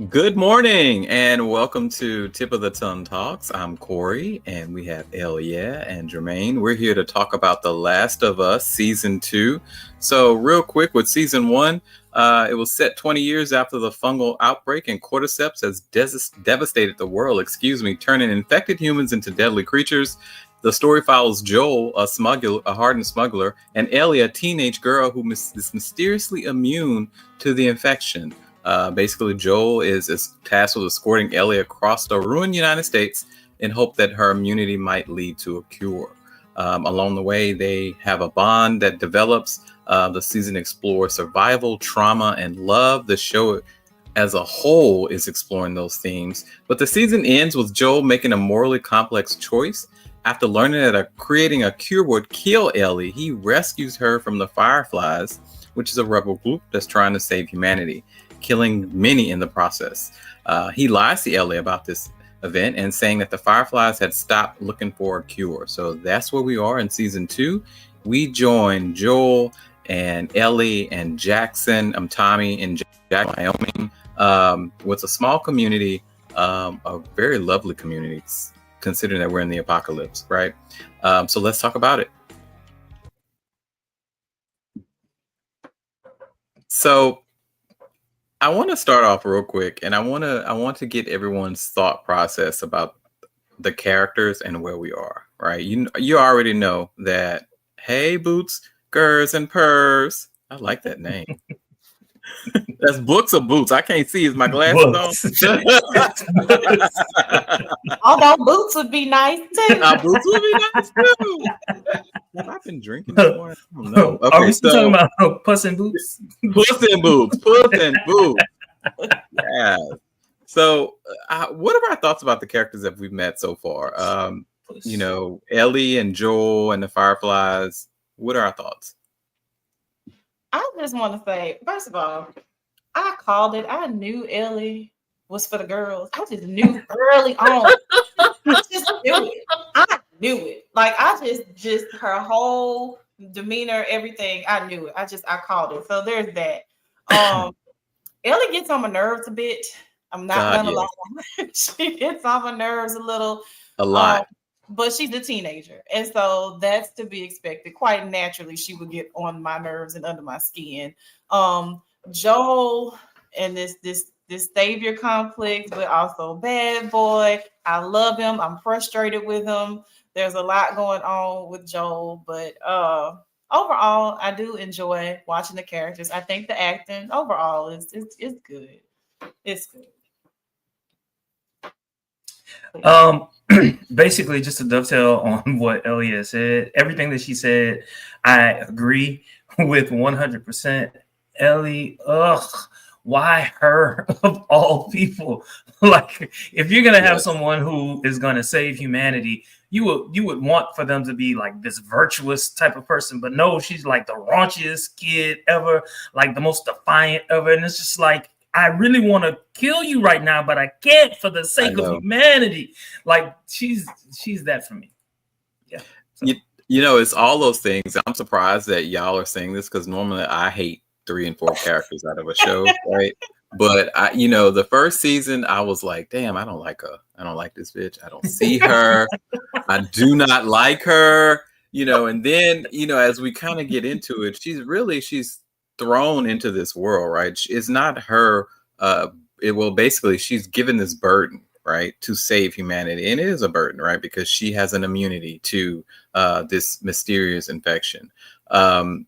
Good morning and welcome to Tip of the Tongue Talks. I'm Corey and we have Ellie and Jermaine. We're here to talk about The Last of Us Season 2. So real quick with Season 1, it was set 20 years after the fungal outbreak and cordyceps has devastated the world, turning infected humans into deadly creatures. The story follows Joel, a hardened smuggler, and Ellie, a teenage girl who is mysteriously immune to the infection. Basically, Joel is tasked with escorting Ellie across the ruined United States in hope that her immunity might lead to a cure. Along the way, they have a bond that develops. The season explores survival, trauma, and love. The show as a whole is exploring those themes. But the season ends with Joel making a morally complex choice. After learning that creating a cure would kill Ellie, he rescues her from the Fireflies, which is a rebel group that's trying to save humanity, killing many in the process. He lies to Ellie about this event and saying that the Fireflies had stopped looking for a cure. So that's where we are in Season 2. We join Joel and Ellie and Jackson, Tommy and Jack, Wyoming, with a small community, a very lovely community, considering that we're in the apocalypse, right? So let's talk about it. So I want to start off real quick, and I want to get everyone's thought process about the characters and where we are, right? You already know that. Hey, Boots, Gers, and Purrs. I like that name. That's Books or Boots. I can't see. Is my glasses on? Although Boots would be nice too. Boots would be nice too. I've been drinking this morning. I don't know. Okay, are we still talking about Puss in Boots? Puss in Boots. Puss in Boots. Yeah. So, what are our thoughts about the characters that we've met so far? Ellie and Joel and the Fireflies. What are our thoughts? I just want to say, first of all, I called it. I knew Ellie was for the girls. I just knew early on. I just knew it. I knew it. Like I just her whole demeanor, everything. I knew it. I called it. So there's that. Ellie gets on my nerves a bit. I'm not gonna lie. She gets on my nerves a lot. But she's a teenager, and so that's to be expected. Quite naturally, she would get on my nerves and under my skin. Joel and this savior complex, but also bad boy. I love him. I'm frustrated with him. There's a lot going on with Joel, but overall, I do enjoy watching the characters. I think the acting overall is good. It's good. Basically, just to dovetail on what Elliot said, everything that she said, I agree with 100%. Ellie, why her of all people? Like, if you're gonna have someone who is gonna save humanity, you would want for them to be like this virtuous type of person, but no, she's like the raunchiest kid ever, like the most defiant ever, and it's just like, I really want to kill you right now, but I can't for the sake of humanity. Like she's that for me. Yeah. So. It's all those things. I'm surprised that y'all are saying this because normally I hate 3 and 4 characters out of a show, right? But the first season I was like, damn, I don't like her. I don't like this bitch. I don't see her. I do not like her. And then as we kind of get into it, she's thrown into this world, right? It's not her. Basically, she's given this burden, right, to save humanity, and it is a burden, right, because she has an immunity to this mysterious infection, and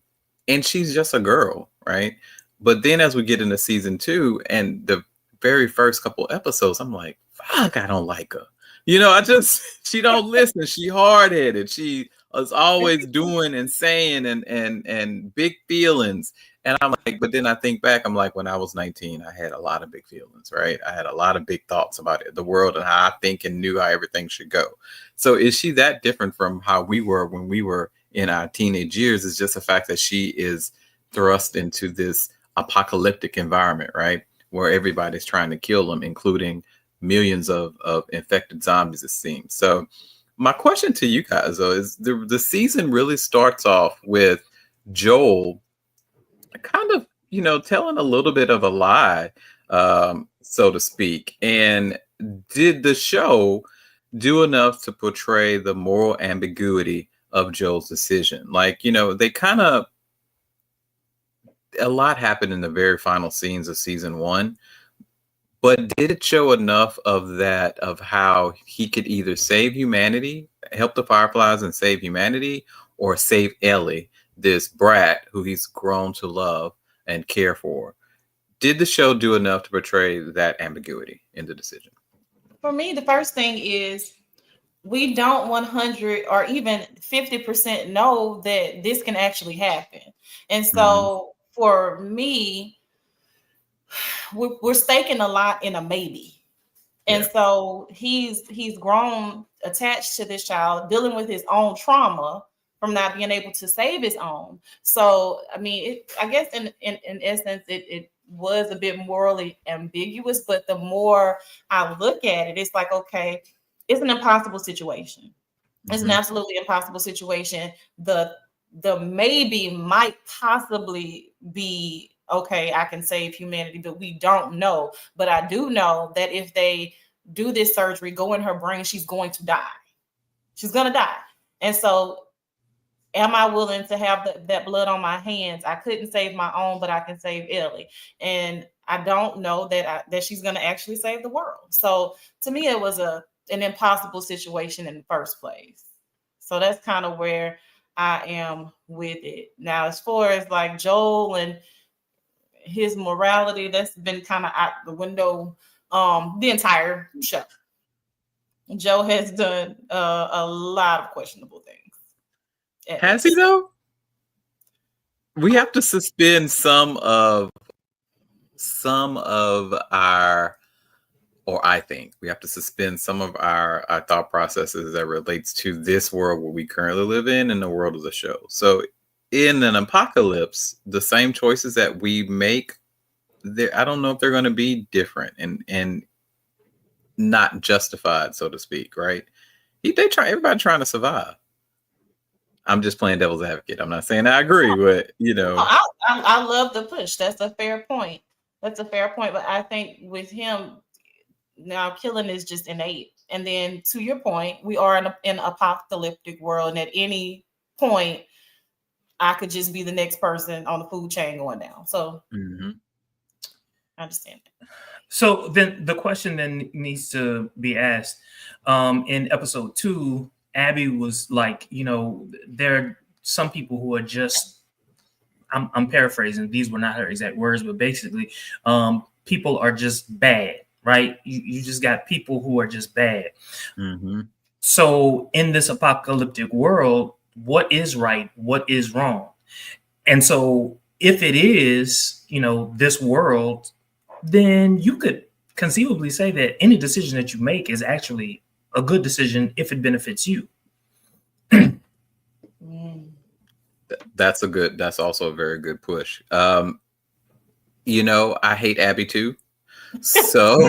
she's just a girl, right? But then, as we get into season 2, and the very first couple episodes, I'm like, fuck, I don't like her. She don't listen. She hard-headed. She is always doing and saying and big feelings. And I'm like, but then I think back, I'm like, when I was 19, I had a lot of big feelings, right? I had a lot of big thoughts about it, the world and how I think and knew how everything should go. So is she that different from how we were when we were in our teenage years? It's just the fact that she is thrust into this apocalyptic environment, right? Where everybody's trying to kill them, including millions of infected zombies, it seems. So my question to you guys, though, is the season really starts off with Joel kind of, telling a little bit of a lie so to speak. And did the show do enough to portray the moral ambiguity of Joel's decision? Like, they kind of, a lot happened in the very final scenes of season one, but did it show enough of that, of how he could either save humanity, help the Fireflies and save humanity, or save Ellie, this brat who he's grown to love and care for? Did the show do enough to portray that ambiguity in the decision? For me, the first thing is we don't 100 or even 50% know that this can actually happen. And so for me, we're staking a lot in a maybe. And so he's grown attached to this child, dealing with his own trauma from not being able to save his own. So, I mean, I guess in essence, it was a bit morally ambiguous, but the more I look at it, it's like, okay, it's an impossible situation. It's an absolutely impossible situation. The maybe might possibly be, okay, I can save humanity, but we don't know. But I do know that if they do this surgery, go in her brain, she's going to die. She's going to die. And so am I willing to have that blood on my hands? I couldn't save my own, but I can save Ellie. And I don't know that she's going to actually save the world. So to me, it was an impossible situation in the first place. So that's kind of where I am with it. Now, as far as like Joel and his morality, that's been kind of out the window the entire show. Joe has done a lot of questionable things. Has he though? We have to suspend some of our, or I think we have to suspend some of our thought processes that relates to this world where we currently live in and the world of the show. So in an apocalypse, the same choices that we make, I don't know if they're going to be different and not justified, so to speak, right? Everybody trying to survive. I'm just playing devil's advocate. I'm not saying I agree, but I love the push. That's a fair point. But I think with him now, killing is just innate. And then to your point, we are in an apocalyptic world, and at any point, I could just be the next person on the food chain going down. So I understand that. So then the question then needs to be asked. In episode 2, Abby was like, there are some people who are just, I'm paraphrasing, these were not her exact words, but basically, people are just bad, right? You just got people who are just bad. So in this apocalyptic world, what is right? What is wrong? And so if it is, this world, then you could conceivably say that any decision that you make is actually a good decision if it benefits you. That's also a very good push. I hate Abby too. So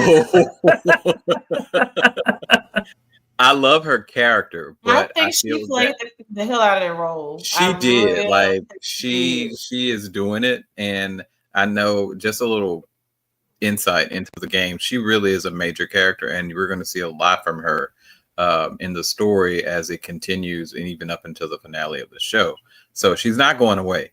I love her character, but I think she played the hell out of that role. She did. Like she is doing it, and I know, just a little insight into the game, she really is a major character, and we're going to see a lot from her in the story as it continues, and even up until the finale of the show. So she's not going away.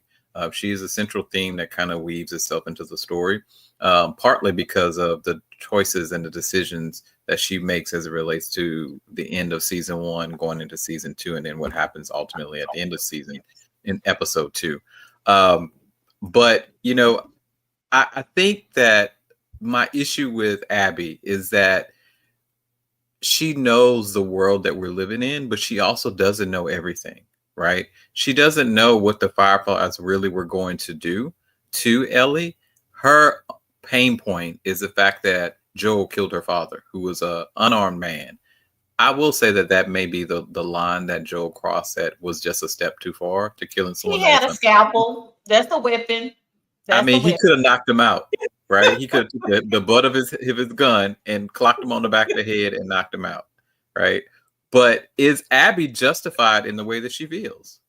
She is a central theme that kind of weaves itself into the story, partly because of the choices and the decisions that she makes as it relates to the end of season 1 going into season 2, and then what happens ultimately at the end of season in episode 2. But I think that my issue with Abby is that she knows the world that we're living in, but she also doesn't know everything, right? She doesn't know what the Fireflies really were going to do to Ellie. Her pain point is the fact that Joel killed her father, who was an unarmed man. I will say that may be the line that Joel crossed, that was just a step too far, to killing someone. He had a scalpel. That's a weapon. He could have knocked him out, right? He could have took the butt of his gun and clocked him on the back of the head and knocked him out, right? But is Abby justified in the way that she feels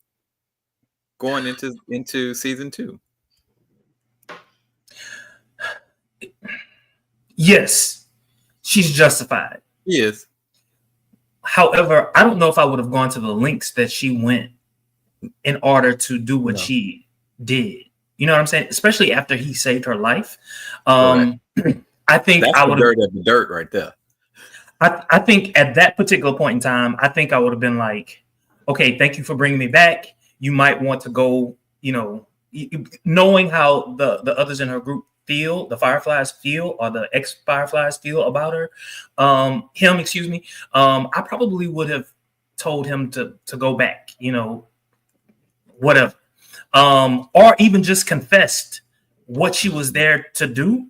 going into season 2? Yes, she's justified. Yes. However, I don't know if I would have gone to the lengths that she went in order to do what she did. You know what I'm saying? Especially after he saved her life. I think that's I would have the dirt right there. I think at that particular point in time, I think I would have been like, okay, thank you for bringing me back. You might want to go, knowing how the others in her group feel, the Fireflies feel, or the ex-Fireflies feel about her, I probably would have told him to go back, whatever. Or even just confessed what she was there to do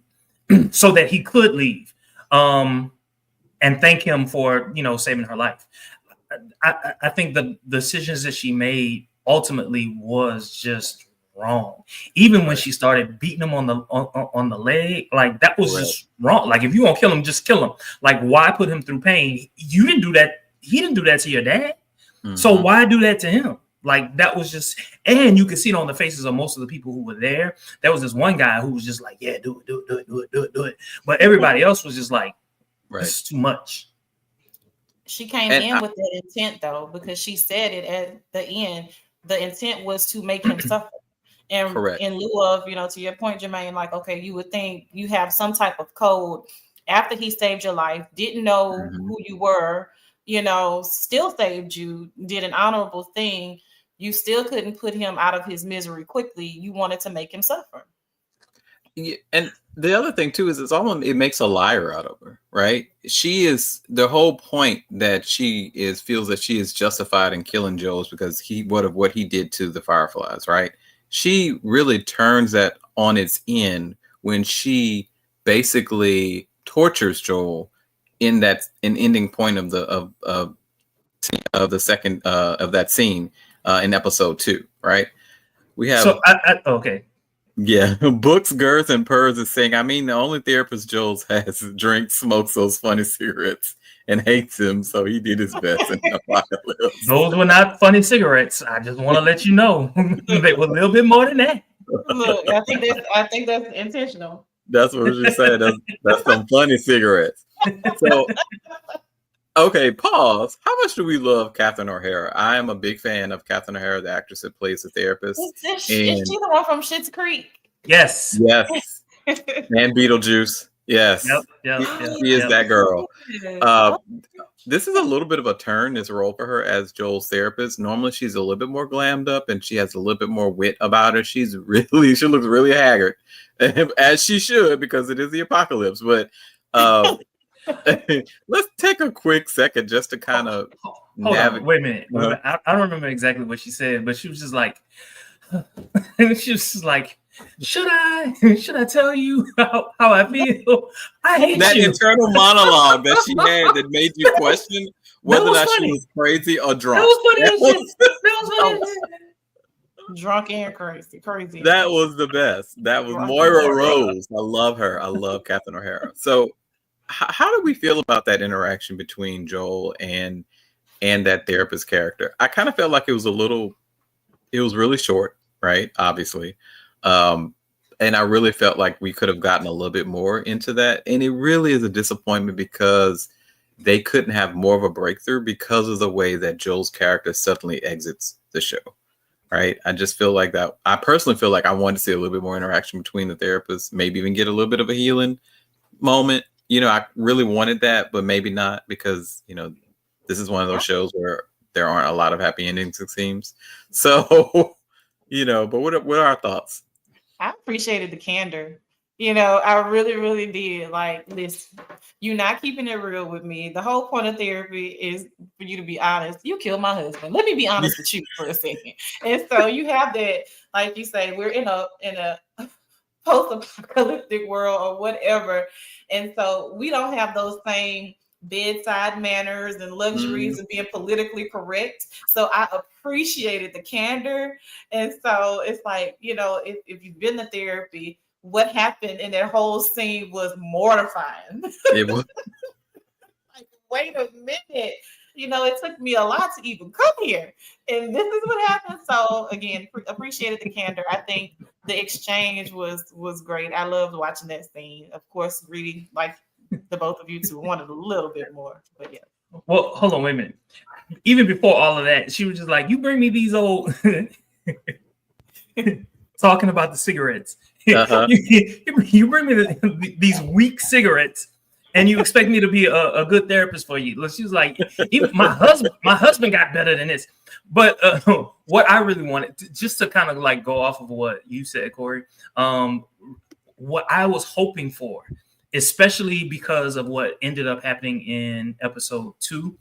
so that he could leave. And thank him for, saving her life. I think the decisions that she made ultimately was just wrong. Even when she started beating him on the leg, like that was just wrong. Like if you want to kill him, just kill him. Like why put him through pain? You didn't do that. He didn't do that to your dad. Mm-hmm. So why do that to him? Like that was just, and you could see it on the faces of most of the people who were there. There was this one guy who was just like, yeah, do it. But everybody else was just like, it's too much. She came in with that intent though, because she said it at the end. The intent was to make him suffer. And in lieu of, to your point, Jermaine, like, okay, you would think you have some type of code after he saved your life, didn't know who you were, still saved you, did an honorable thing. You still couldn't put him out of his misery quickly. You wanted to make him suffer. Yeah, and the other thing too is it makes a liar out of her, right? She is the whole point that she feels that she is justified in killing Joel because what he did to the Fireflies, right? She really turns that on its end when she basically tortures Joel in an ending point of the second of that scene in episode 2, right? We have okay. Yeah, Books, Girth, and Purrs is saying, I mean, the only therapist Joel's has drinks, smokes those funny cigarettes, and hates him, so he did his best in the apocalypse. Those were not funny cigarettes. I just want to let you know. They were a little bit more than that. Look, I think that's intentional. That's what she said. That's some funny cigarettes. So, okay, pause. How much do we love Catherine O'Hara? I am a big fan of Catherine O'Hara, the actress that plays the therapist. Is she the one from Schitt's Creek? Yes. Yes. And Beetlejuice. Yes. Yep. She is that girl. This is a little bit of a turn, this role for her as Joel's therapist. Normally, she's a little bit more glammed up and she has a little bit more wit about her. She looks really haggard, as she should, because it is the apocalypse. But let's take a quick second just to kind of navigate. Wait a minute. I don't remember exactly what she said, but she was just like, should I tell you how I feel? I hate that you. Internal monologue that she had that made you question whether or not she was crazy or drunk. That was funny. Drunk and crazy. That was the best. That was Moira Rose. I love her. I love Catherine O'Hara. So how do we feel about that interaction between Joel and that therapist character? I kind of felt like it was really short, right? Obviously. And I really felt like we could have gotten a little bit more into that. And it really is a disappointment because they couldn't have more of a breakthrough because of the way that Joel's character suddenly exits the show. Right. I just feel like that. I personally feel like I wanted to see a little bit more interaction between the therapists, maybe even get a little bit of a healing moment. I really wanted that, but maybe not because, this is one of those shows where there aren't a lot of happy endings, it seems. So, but what are our thoughts? I appreciated the candor. I really, really did. Like, listen, you're not keeping it real with me. The whole point of therapy is for you to be honest. You killed my husband. Let me be honest with you for a second. And so you have that, like you say, we're in a post-apocalyptic world or whatever. And so we don't have those same bedside manners and luxuries and being politically correct. So I appreciated the candor. And so it's like, if you've been to therapy, what happened in that whole scene was mortifying. It was. Like, wait a minute. It took me a lot to even come here. And this is what happened. So again, appreciated the candor. I think the exchange was great. I loved watching that scene. Of course, reading like the both of you two wanted a little bit more, but yeah. Well, hold on, wait a minute. Even before all of that, she was just like, "You bring me these old." Talking about the cigarettes. Uh-huh. You bring me these weak cigarettes, and you expect me to be a good therapist for you. She was like, even my husband got better than this. But what I really wanted, just to kind of like go off of what you said, Corey, what I was hoping for, especially because of what ended up happening in episode 2.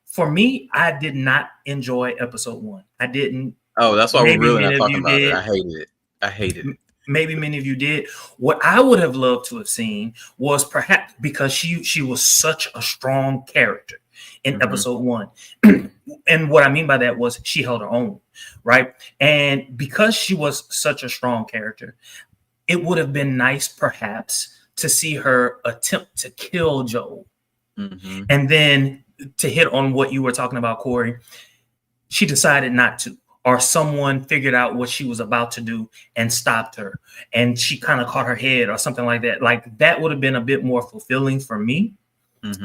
For me, I did not enjoy episode 1. I didn't. Oh, that's why we're Maybe really many not of talking you about it. did. I hated it. Maybe many of you did. What I would have loved to have seen was perhaps because she was such a strong character in episode 1. And what I mean by that was she held her own, right? And because she was such a strong character, it would have been nice perhaps to see her attempt to kill Joel. And then to hit on what you were talking about, Corey, she decided not to. Or someone figured out what she was about to do and stopped her, and she kind of caught her head or something like that. Like that would have been a bit more fulfilling for me. You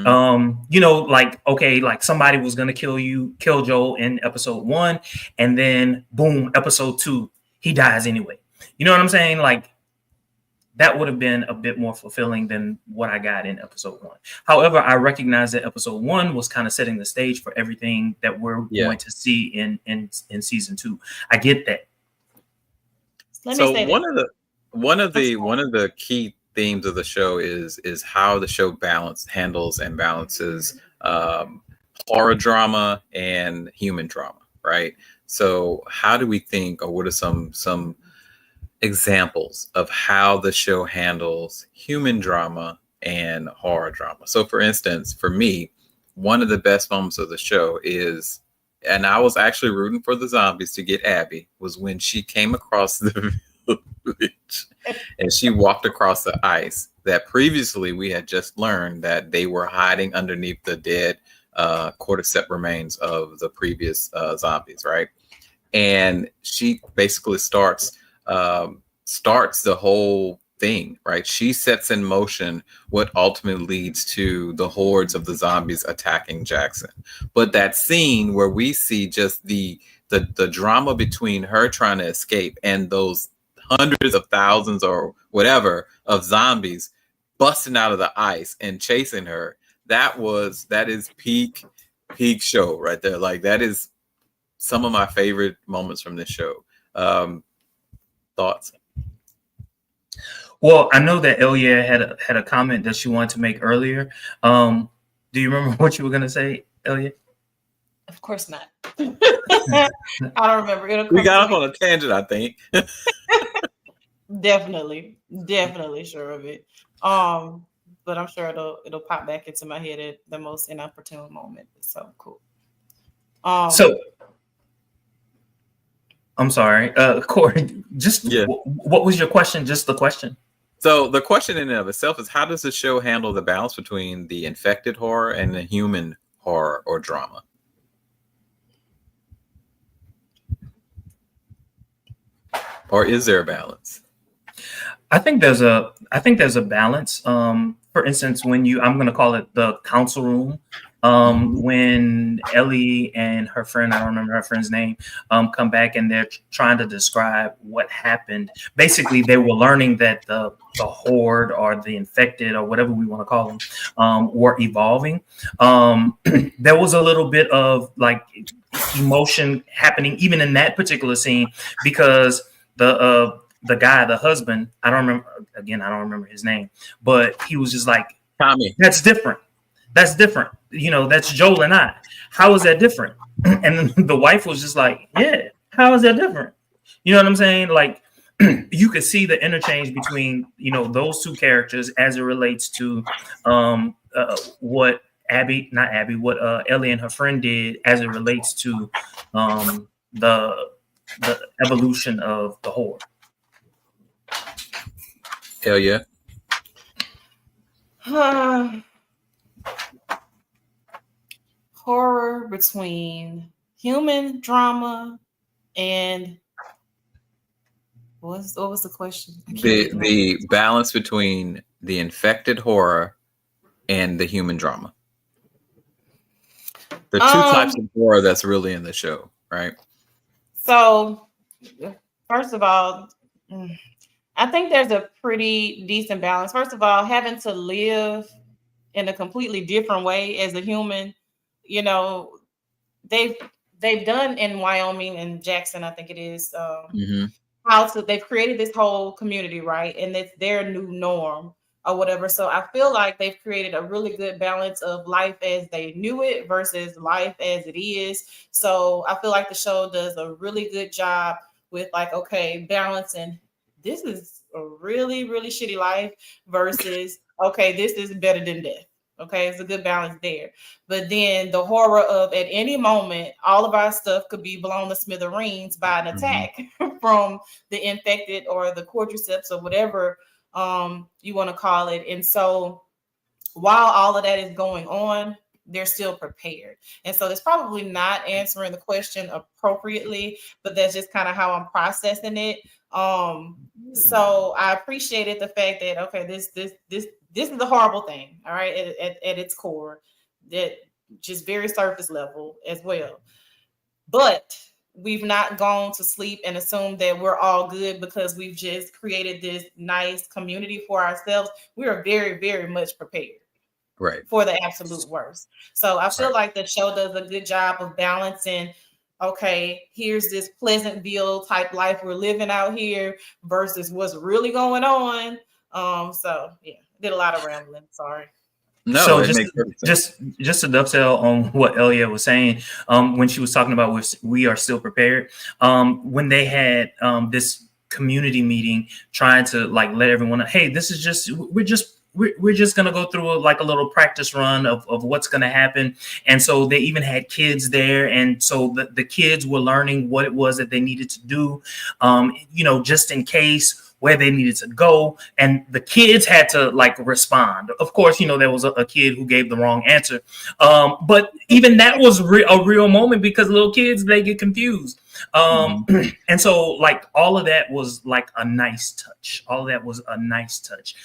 know, like, okay, like somebody was going to kill Joel in episode 1, and then boom, episode 2, he dies anyway. You know what I'm saying? Like that would have been a bit more fulfilling than what I got in episode 1. However, I recognize that episode 1 was kind of setting the stage for everything that we're going to see in season 2. I get that. So one of the key themes of the show is how the show handles and balances horror drama and human drama, right? So how do we think, or what are some examples of how the show handles human drama and horror drama? So for instance, for me, one of the best moments of the show is, and I was actually rooting for the zombies to get Abby, was when she came across the village and she walked across the ice that previously we had just learned that they were hiding underneath the dead cordyceps remains of the previous zombies, right? And she basically starts the whole thing, right? She sets in motion what ultimately leads to the hordes of the zombies attacking Jackson. But that scene where we see just the drama between her trying to escape and those hundreds of thousands or whatever of zombies busting out of the ice and chasing her, that is peak show right there. Like that is some of my favorite moments from this show. Thoughts? Well, I know that Ellie had a comment that she wanted to make earlier. Do you remember what you were going to say, Ellie? Of course not. I don't remember. We got off on a tangent, I think. Definitely sure of it. But I'm sure it'll pop back into my head at the most inopportune moment. It's so cool. So I'm sorry, Corey. What was your question? Just the question. So the question in and of itself is, how does the show handle the balance between the infected horror and the human horror or drama? Or is there a balance? I think there's a balance. For instance, when I'm going to call it the council room, when Ellie and her friend, I don't remember her friend's name, come back and they're trying to describe what happened. Basically, they were learning that the horde or the infected or whatever we want to call them were evolving. There was a little bit of like emotion happening even in that particular scene because the guy, the husband, I don't remember his name, but he was just like, Tommy, that's different. You know, that's Joel and I. How is that different? And then the wife was just like, yeah, how is that different? You know what I'm saying? Like you could see the interchange between, you know, those two characters as it relates to what Ellie and her friend did as it relates to the evolution of the horde. Hell yeah. Horror between human drama and What was the question? I keep The getting the balance between the infected horror and the human drama. The two types of horror that's really in the show, right? So, first of all, I think there's a pretty decent balance. First of all, having to live in a completely different way as a human, you know, they've they've done in Wyoming and Jackson, I think it is, Mm-hmm. they've created this whole community, right? And it's their new norm or whatever. So I feel like they've created a really good balance of life as they knew it versus life as it is. So I feel like the show does a really good job with like, okay, balancing this is a really, really shitty life versus okay, this is better than death. Okay, it's a good balance there. But then the horror of at any moment, all of our stuff could be blown to smithereens by an Mm-hmm. attack from the infected or the quadriceps or whatever you want to call it. And so while all of that is going on, they're still prepared. And so it's probably not answering the question appropriately, but that's just kind of how I'm processing it. So I appreciated the fact that okay, this is a horrible thing, all right, at its core, that just very surface level as well. But we've not gone to sleep and assumed that we're all good because we've just created this nice community for ourselves. We are very, very much prepared Right. for the absolute worst. So I feel Right. like the show does a good job of balancing. Okay, here's this Pleasantville type life we're living out here versus what's really going on. So yeah, did a lot of rambling. Sorry. No, So it makes perfect sense. just to dovetail on what Elia was saying, when she was talking about we are still prepared, when they had this community meeting trying to like let everyone know, hey, this is just we're just gonna go through like a little practice run of what's gonna happen. And so they even had kids there, and so the kids were learning what it was that they needed to do, just in case, where they needed to go, and the kids had to like respond. Of course, there was a kid who gave the wrong answer, but even that was a real moment because little kids, they get confused. And so like all of that was like a nice touch. All of that was a nice touch,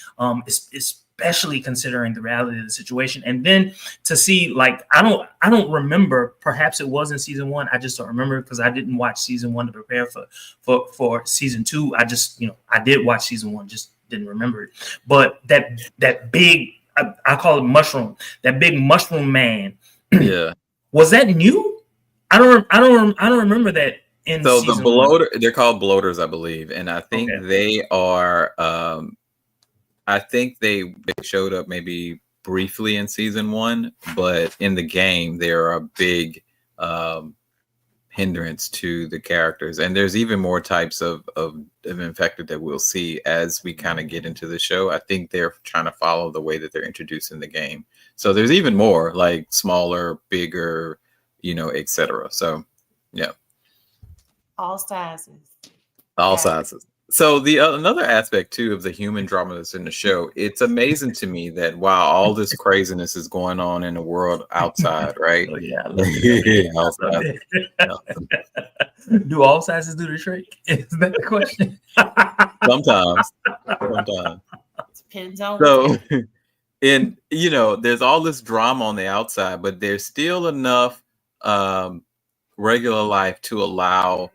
especially considering the reality of the situation. And then to see, like, I don't remember, perhaps it was in season 1, I just don't remember because I didn't watch season 1 to prepare for season 2. I just, I did watch season 1, just didn't remember it. But that big, I call it mushroom, that big mushroom man. Yeah. Was that new? I don't remember that in So season the bloater, 1. they're called bloaters, I believe, and I think they are. I think they showed up maybe briefly in season 1, but in the game they're a big hindrance to the characters. And there's even more types of infected that we'll see as we kind of get into the show. I think they're trying to follow the way that they're introduced in the game. So there's even more, like smaller, bigger, etc. So yeah. All sizes. All sizes. So the another aspect too of the human drama that's in the show, it's amazing to me that while all this craziness is going on in the world outside, right? Oh, yeah, outside. Do all sizes do the trick? Is that the question? Sometimes. Depends on So, and there's all this drama on the outside, but there's still enough regular life to allow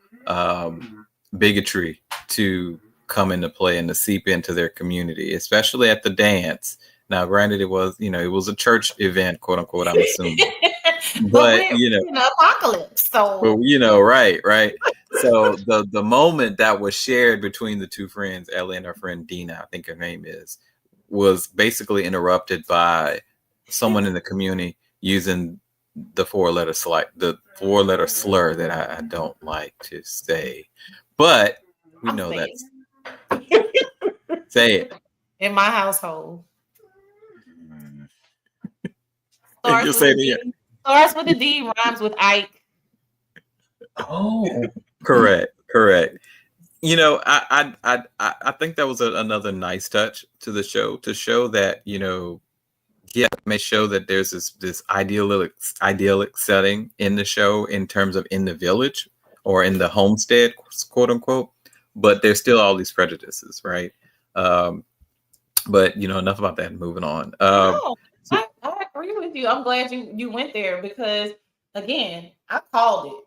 bigotry to come into play and to seep into their community, especially at the dance. Now, granted, it was a church event, quote unquote, I'm assuming, but we're in an apocalypse, so right. So the moment that was shared between the two friends, Ellie and her friend Dina, I think her name is, was basically interrupted by someone in the community using the four-letter slur that I don't like to say, but we know that's say it in my household. Starts with a D, rhymes with Ike. Oh, correct. I think that was another nice touch to the show, to show that it may show that there's this idyllic setting in the show in terms of in the village or in the homestead, quote unquote, but there's still all these prejudices, right? But enough about that. Moving on. No, So, I agree with you. I'm glad you went there because again, I called it.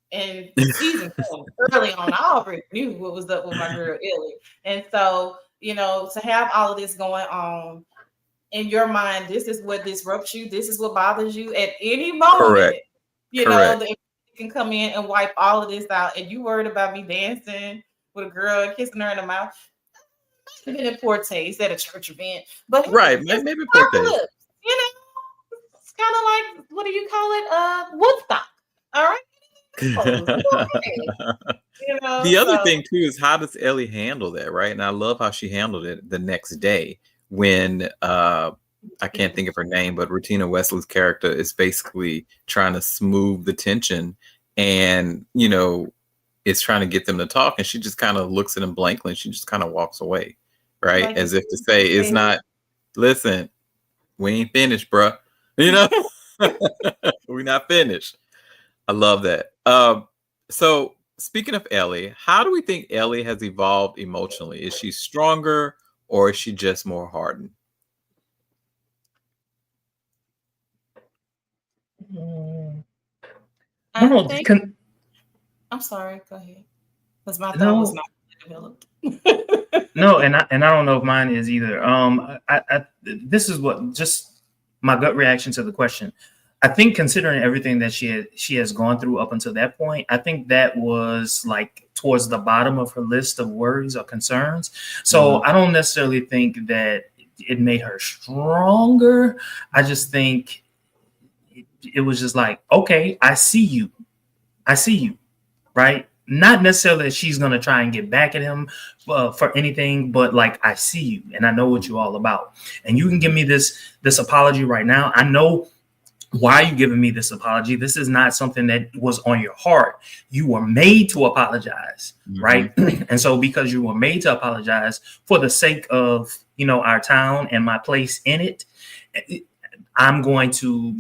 And season 2, early on, I already knew what was up with my girl Ellie. And so, to have all of this going on in your mind, this is what disrupts you, this is what bothers you at any moment, correct. Correct. that can come in and wipe all of this out. And you worried about me dancing with a girl and kissing her in the mouth. Been in poor taste at a church event, but Right. hey, it's Maybe poor taste. apocalypse, it's kind of like, what do you call it? Woodstock. All right. The other So thing too is, how does Ellie handle that, right? And I love how she handled it the next day when I can't think of her name, but Rutina Wesley's character is basically trying to smooth the tension, and is trying to get them to talk, and she just kind of looks at him blankly, and she just kind of walks away, right? like As if to say, it's not, listen, we ain't finished, bruh. We're not finished. I love that. So speaking of Ellie, how do we think Ellie has evolved emotionally? Is she stronger, or is she just more hardened? I think, I'm sorry, go ahead. Because my thought was not developed. No, and I don't know if mine is either. This is what just my gut reaction to the question. I think considering everything that she has gone through up until that point, I think that was like towards the bottom of her list of worries or concerns. So I don't necessarily think that it made her stronger. I just think it was just like, okay, I see you, right? Not necessarily that she's going to try and get back at him for anything, but like, I see you and I know what you're all about. And you can give me this apology right now. I know why are you giving me this apology. This is not something that was on your heart. You were made to apologize, right? And so because you were made to apologize for the sake of, our town and my place in it, I'm going to,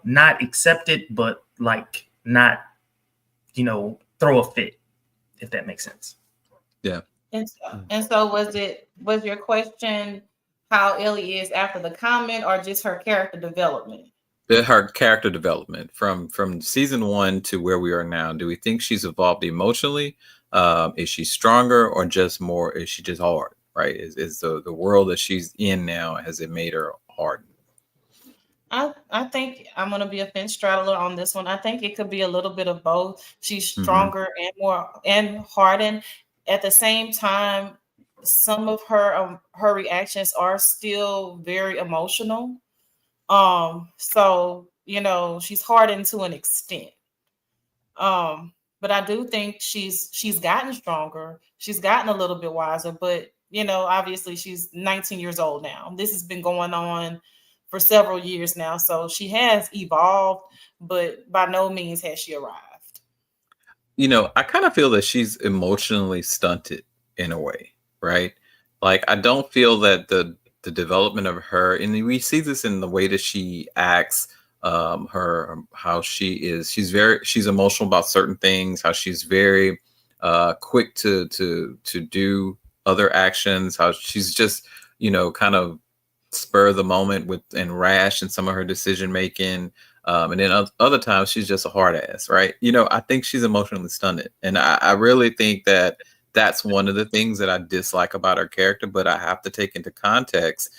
not accept it, but like not, throw a fit, if that makes sense. Yeah. And so was your question how Ellie is after the comment, or just her character development? Her character development from season 1 to where we are now. Do we think she's evolved emotionally? Is she stronger, or just more? Is she just hard? Right? Is the world that she's in now, has it made her hardened? I think I'm going to be a fence straddler on this one. I think it could be a little bit of both. She's stronger and more and hardened. At the same time, some of her reactions are still very emotional. So she's hardened to an extent. But I do think she's gotten stronger. She's gotten a little bit wiser. But obviously she's 19 years old now. This has been going on for several years now. So she has evolved, but by no means has she arrived. I kind of feel that she's emotionally stunted in a way, right? Like, I don't feel that the development of her, and we see this in the way that she acts, how she's emotional about certain things, how she's very quick to do other actions, how she's just, kind of spur of the moment and rash in some of her decision making, and then other times she's just a hard ass, right? I think she's emotionally stunted, and I really think that that's one of the things that I dislike about her character. But I have to take into context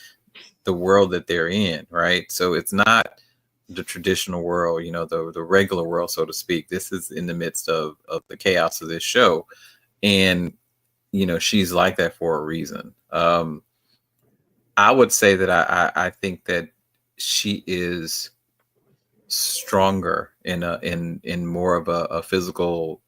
the world that they're in, right? So it's not the traditional world, the regular world, so to speak. This is in the midst of the chaos of this show, and she's like that for a reason. I would say that I think that she is stronger in more of a physical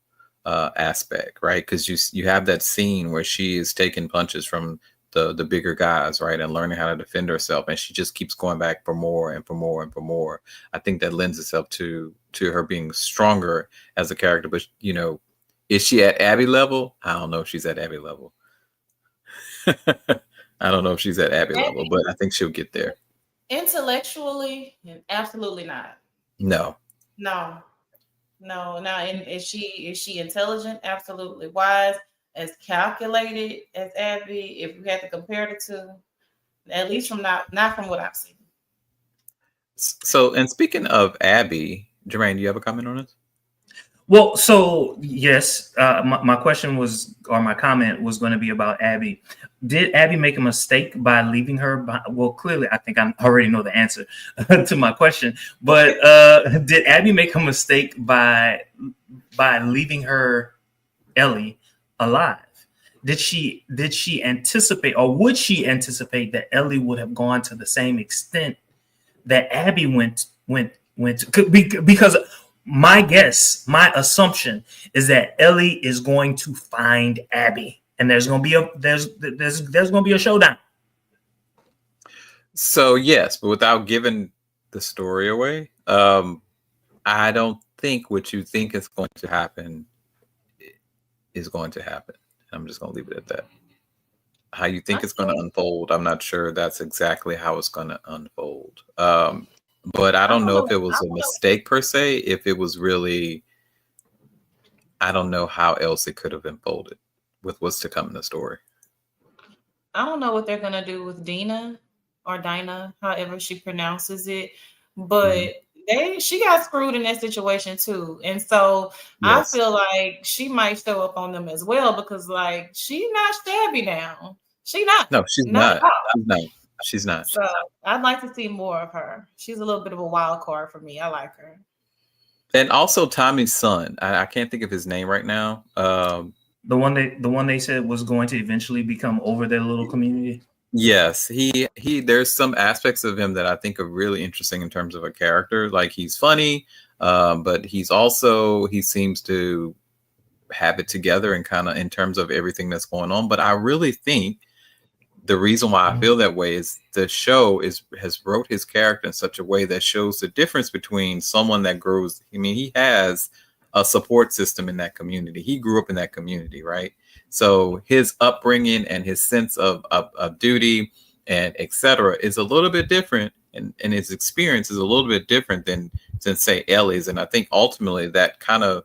aspect, right? Because you have that scene where she is taking punches from the bigger guys, right, and learning how to defend herself, and she just keeps going back for more and for more and for more. I think that lends itself to her being stronger as a character. But is she at Abby level? I don't know if she's at Abby level. I don't know if she's at Abby level, but I think she'll get there. Intellectually, absolutely not. No. And is she intelligent? Absolutely. Wise? as calculated as Abby. If we had to compare the two, at least from not from what I've seen. So, and speaking of Abby, Jermaine, do you have a comment on this? Well, so yes, my question was, or my comment was going to be about Abby. Did Abby make a mistake by leaving her? Well, clearly, I think I already know the answer to my question. But did Abby make a mistake by leaving her Ellie alive? Did she anticipate, or would she anticipate that Ellie would have gone to the same extent that Abby went to? Because my guess, my assumption is that Ellie is going to find Abby, and there's going to be a showdown. So yes, but without giving the story away, I don't think what you think is going to happen is going to happen. I'm just going to leave it at that. How you think it's going to unfold, I'm not sure that's exactly how it's going to unfold. But I don't know if it was a mistake per se. If it was really, I don't know how else it could have unfolded with what's to come in the story. I don't know what they're gonna do with Dina or Dinah, however she pronounces it, but she got screwed in that situation too, and so yes. I feel like she might show up on them as well because like she's not shabby now. She's not. No, she's not. No. She's not. So I'd like to see more of her. She's a little bit of a wild card for me. I like her. And also Tommy's son. I can't think of his name right now. The one they said was going to eventually become over their little community. Yes, he there's some aspects of him that I think are really interesting in terms of a character. Like he's funny, but he seems to have it together and kind of in terms of everything that's going on. But I really think the reason why I feel that way is the show has wrote his character in such a way that shows the difference between someone that grows. I mean, he has a support system in that community. He grew up in that community, right? So his upbringing and his sense of duty and etc. is a little bit different, and his experience is a little bit different than say Ellie's. And I think ultimately that kind of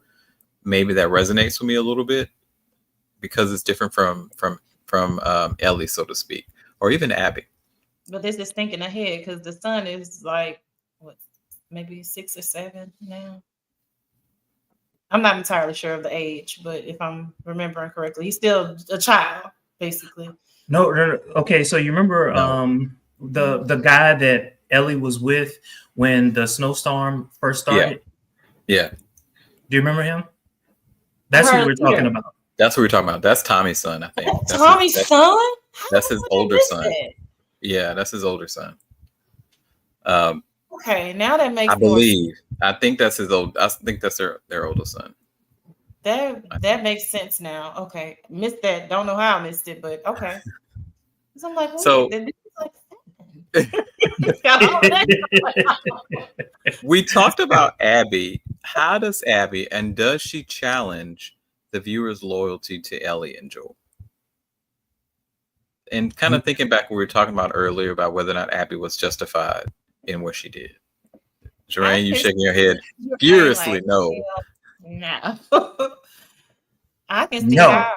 maybe that resonates with me a little bit because it's different from Ellie, so to speak, or even Abby. But this is thinking ahead because the son is like maybe 6 or 7 now. I'm not entirely sure of the age, but if I'm remembering correctly, he's still a child, basically. No. Okay, so you remember the guy that Ellie was with when the snowstorm first started? Yeah. Do you remember him? That's what we're talking about. That's what we're talking about. That's Tommy's son, I think. That's Tommy's son? That's his older son. Yeah, that's his older son. Okay, now that makes I believe. I think that's his old. I think that's their oldest son. That makes sense now. Okay, missed that. Don't know how I missed it, but okay. So I'm like, so we talked about Abby. How does Abby and does she challenge the viewer's loyalty to Ellie and Joel? And kind of thinking back what we were talking about earlier about whether or not Abby was justified in what she did. Jermaine, you shaking your head furiously. Like, no. I can see how.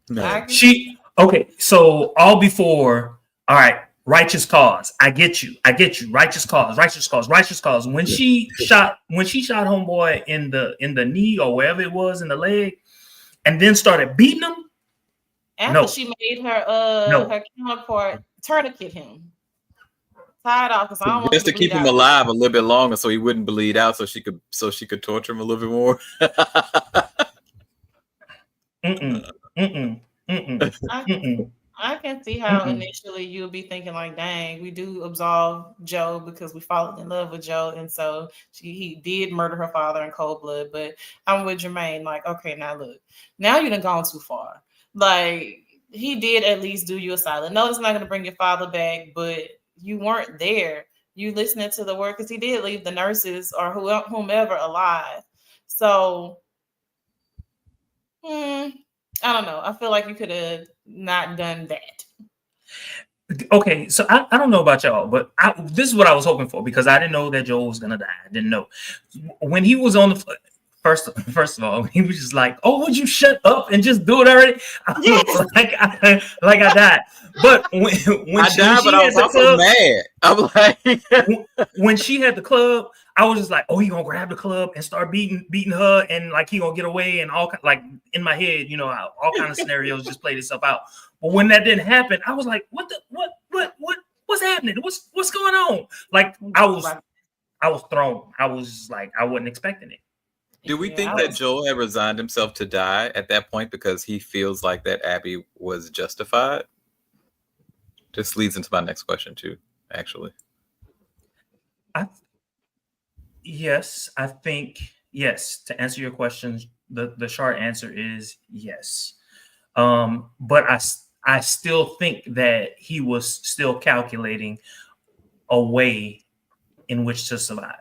No. Okay, so all right, righteous cause. I get you. Righteous cause. When she shot homeboy in the knee or wherever it was in the leg, and then started beating him. After she made her counterpart tourniquet him. Tied off because I don't want just to keep him alive a little bit longer so he wouldn't bleed out so she could torture him a little bit more. I can see how initially you'll be thinking like, dang, we do absolve Joe because we fallen in love with Joe, and so he did murder her father in cold blood. But I'm with Jermaine, like, okay, now look, now you done gone too far. Like he did at least do you a solid. No, it's not going to bring your father back, but you weren't there. You listening to the word because he did leave the nurses or whomever alive. So, I don't know. I feel like you could have not done that. Okay, so I don't know about y'all, but this is what I was hoping for because I didn't know that Joel was gonna die. I didn't know when he was on the. First of all, he was just like, "Oh, would you shut up and just do it already?" I was like I died. But when I died, but I was also mad. I'm like, when she had the club, I was just like, "Oh, he gonna grab the club and start beating her, and like he gonna get away and all like in my head, all kind of scenarios just played itself out." But when that didn't happen, I was like, what's happening? What's going on?" Like I was thrown. I was like, I wasn't expecting it. Do we think that Joel had resigned himself to die at that point because he feels like that Abby was justified? This leads into my next question too, actually. Yes, I think yes. To answer your questions, the short answer is yes. But I still think that he was still calculating a way in which to survive.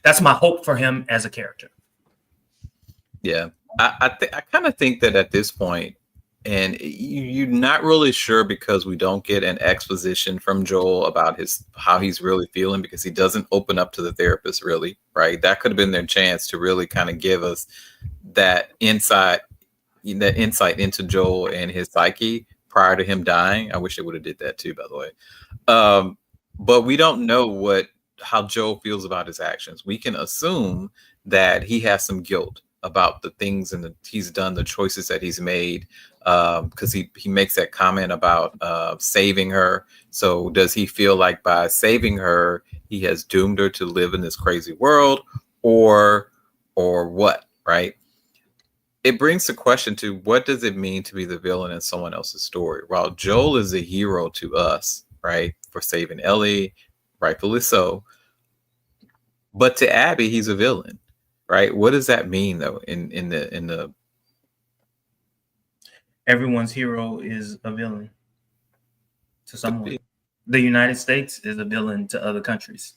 That's my hope for him as a character. Yeah, I kind of think that at this point, and you're not really sure because we don't get an exposition from Joel about how he's really feeling, because he doesn't open up to the therapist really, right? That could have been their chance to really kind of give us that insight into Joel and his psyche prior to him dying. I wish they would have did that too, by the way. But we don't know how Joel feels about his actions. We can assume that he has some guilt about the things he's done, the choices that he's made, because he makes that comment about saving her. So does he feel like by saving her, he has doomed her to live in this crazy world, or what, right? It brings the question to, what does it mean to be the villain in someone else's story? While Joel is a hero to us, right, for saving Ellie, rightfully so, but to Abby, he's a villain, right? What does that mean, though? In the everyone's hero is a villain to someone. The United States is a villain to other countries.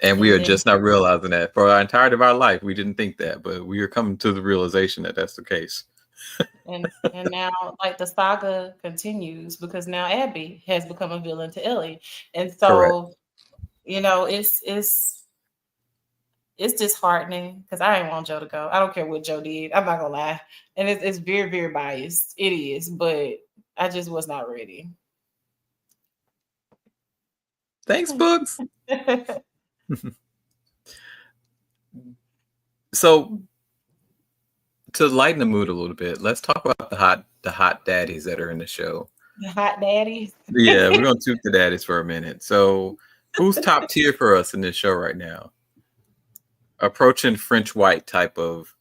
And we are just not realizing that. For our entirety of our life, we didn't think that, but we are coming to the realization that that's the case. and now, like, the saga continues because now Abby has become a villain to Ellie, and so it's disheartening because I didn't want Joe to go. I don't care what Joe did. I'm not gonna lie, and it's very, very biased. It is, but I just was not ready. Thanks, Books. So, to lighten the mood a little bit, let's talk about the hot daddies that are in the show. The hot daddies. Yeah, we're gonna toot the daddies for a minute. So, who's top tier for us in this show right now? Approaching French white type of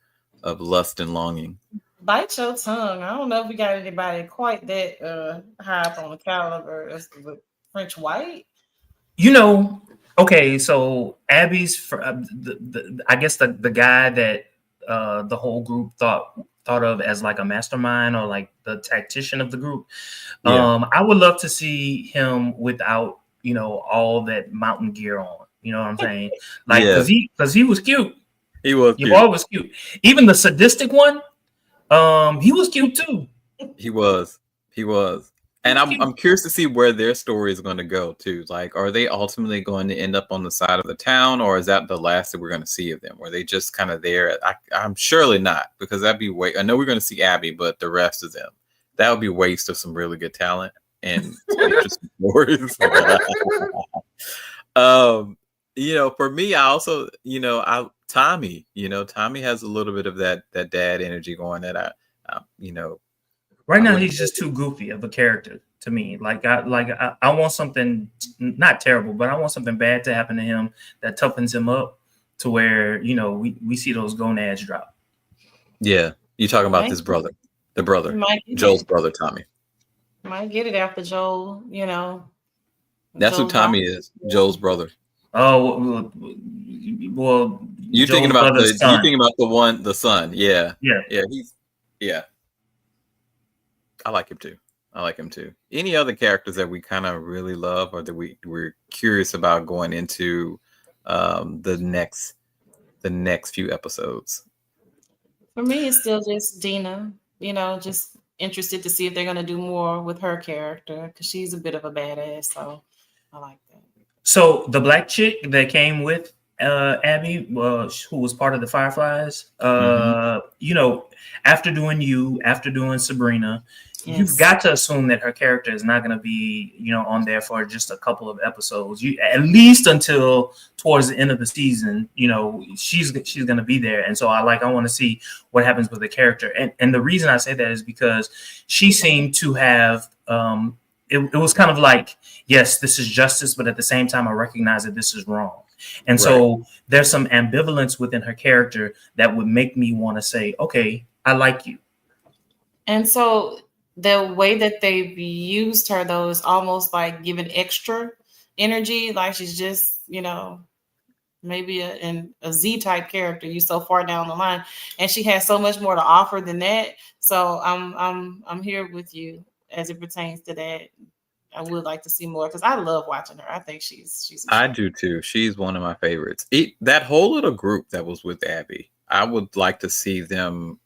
lust and longing. Bite your tongue. I don't know if we got anybody quite that high up on the caliber as French white. Okay, so Abby's, I guess the guy that the whole group thought of as like a mastermind or like the tactician of the group. Yeah. I would love to see him without all that mountain gear on. You know what I'm saying? Like, because he was cute. He was. Your boy was cute. Even the sadistic one, he was cute too. He was. And I'm curious to see where their story is going to go too. Like, are they ultimately going to end up on the side of the town, or is that the last that we're going to see of them? Were they just kind of there? I'm surely not, because that'd be I know we're going to see Abby, but the rest of them, that would be waste of some really good talent and interesting stories. For me, I also, Tommy, Tommy has a little bit of that dad energy going that Right now, he's just too goofy of a character to me. I want something not terrible, but I want something bad to happen to him that toughens him up to where, we see those gonads drop. Yeah. You're talking about this brother, Joel's brother, Tommy. Might get it after Joel, That's who Tommy is, Joel's brother. Oh, well, you're thinking about the son. Yeah. Yeah. I like him too. Any other characters that we kind of really love, or that we're curious about going into the next few episodes? For me, it's still just Dina. Just interested to see if they're going to do more with her character, because she's a bit of a badass. So I like that. So the black chick that came with Abby, who was part of the Fireflies, Mhm. after doing Sabrina, you've Yes. got to assume that her character is not going to be, on there for just a couple of episodes. At least until towards the end of the season, she's going to be there. And so I want to see what happens with the character. And the reason I say that is because she seemed to have, it was kind of like, yes, this is justice, but at the same time, I recognize that this is wrong. And Right. so there's some ambivalence within her character that would make me want to say, okay, I like you. And so the way that they've used her, though, is almost like giving extra energy. Like she's just, maybe a Z type character. You so far down the line, and she has so much more to offer than that. So I'm here with you as it pertains to that. I would like to see more because I love watching her. I think she's. I do too. She's one of my favorites. That whole little group that was with Abby, I would like to see them.